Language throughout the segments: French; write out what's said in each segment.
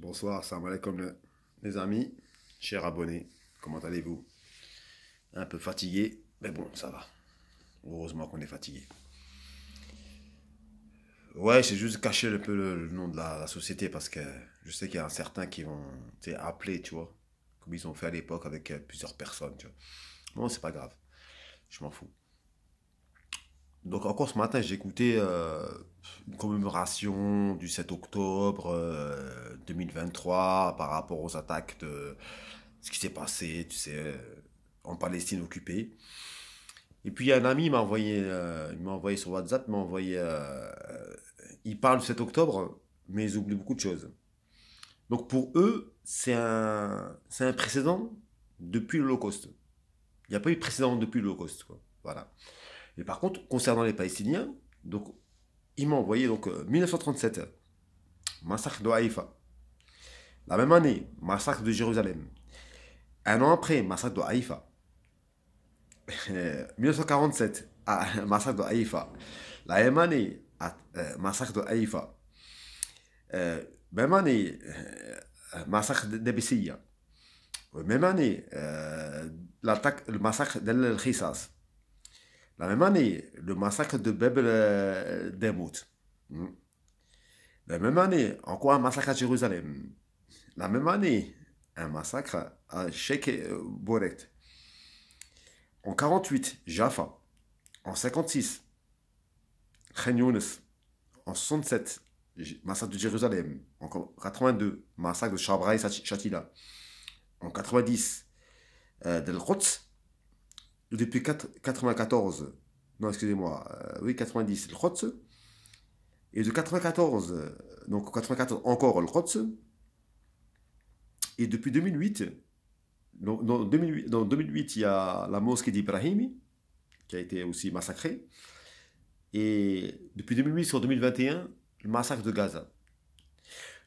Bonsoir, salam alaikum les amis, chers abonnés, comment allez-vous? Un peu fatigué, mais bon, ça va. Heureusement qu'on est fatigué. Ouais, c'est juste cacher un peu le nom de la société parce que je sais qu'il y a certains qui vont appeler, tu vois, comme ils ont fait à l'époque avec plusieurs personnes, tu vois. Bon, c'est pas grave, je m'en fous. Donc encore ce matin, j'ai écouté une commémoration du 7 octobre 2023 par rapport aux attaques de ce qui s'est passé, tu sais, en Palestine occupée. Et puis il y a un ami, il m'a envoyé sur WhatsApp, il parle du 7 octobre, mais ils oublient beaucoup de choses. Donc pour eux, c'est un précédent depuis l'Holocauste. Il n'y a pas eu de précédent depuis l'Holocauste, quoi. Voilà. Et par contre, concernant les Palestiniens, donc il m'a envoyé 1937, massacre de Haïfa. La même année, massacre de Jérusalem. Un an après, massacre de Haïfa. 1947, massacre de Haïfa. La même année, massacre de Haïfa. Même année, massacre d'Abessiya. Même année, le massacre d'El Khissas. La même année, le massacre de Bab Demout. La même année, encore un massacre à Jérusalem. La même année, un massacre à Sheikh Boret. En 48, Jaffa. En 56, Khan Younes. En 67, massacre de Jérusalem. En 82, massacre de Shabra et Shatila. En 90, Del Quds. Depuis 94, non, excusez-moi, oui, 90, le Quds. Et de 94, donc 94 encore le Quds. Et depuis 2008, dans 2008, il y a la mosquée d'Ibrahimi, qui a été aussi massacrée. Et depuis 2008 sur 2021, le massacre de Gaza.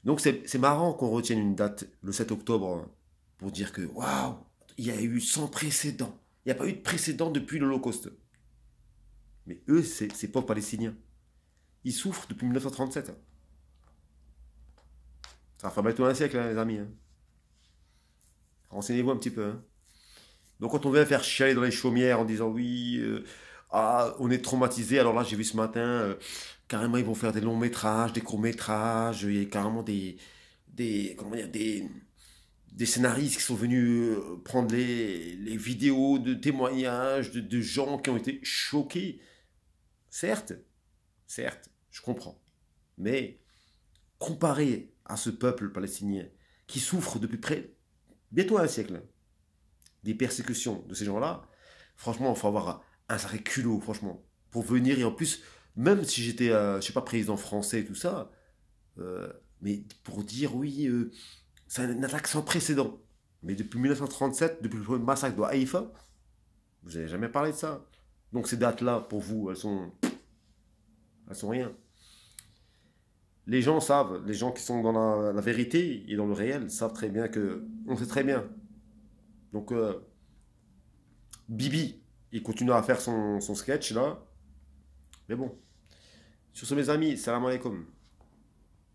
Donc c'est marrant qu'on retienne une date, le 7 octobre, hein, pour dire que, waouh, il y a eu sans précédent. Il n'y a pas eu de précédent depuis l'Holocauste. Mais eux, ces pauvres Palestiniens, ils souffrent depuis 1937. Hein. Ça va faire bientôt un siècle, hein, les amis. Hein. Renseignez-vous un petit peu. Hein. Donc quand on vient faire chialer dans les chaumières en disant oui, on est traumatisé, alors là j'ai vu ce matin, carrément ils vont faire des longs métrages, des courts métrages, il y a carrément comment dire, des scénaristes qui sont venus prendre les vidéos de témoignages de gens qui ont été choqués. Certes, certes, je comprends. Mais comparé à ce peuple palestinien qui souffre depuis bientôt un siècle des persécutions de ces gens-là, franchement, il faut avoir un sacré culot, franchement, pour venir. Et en plus, même si j'étais, je sais pas, président français et tout ça, mais pour dire oui, c'est une attaque sans précédent. Mais depuis 1937, depuis le massacre de Haïfa, vous n'avez jamais parlé de ça. Donc ces dates-là, pour vous, elles sont rien. Les gens savent, les gens qui sont dans la vérité et dans le réel, savent très bien que, on sait très bien. Donc, Bibi, il continue à faire son sketch là. Mais bon. Sur ce, mes amis, salam alaikum.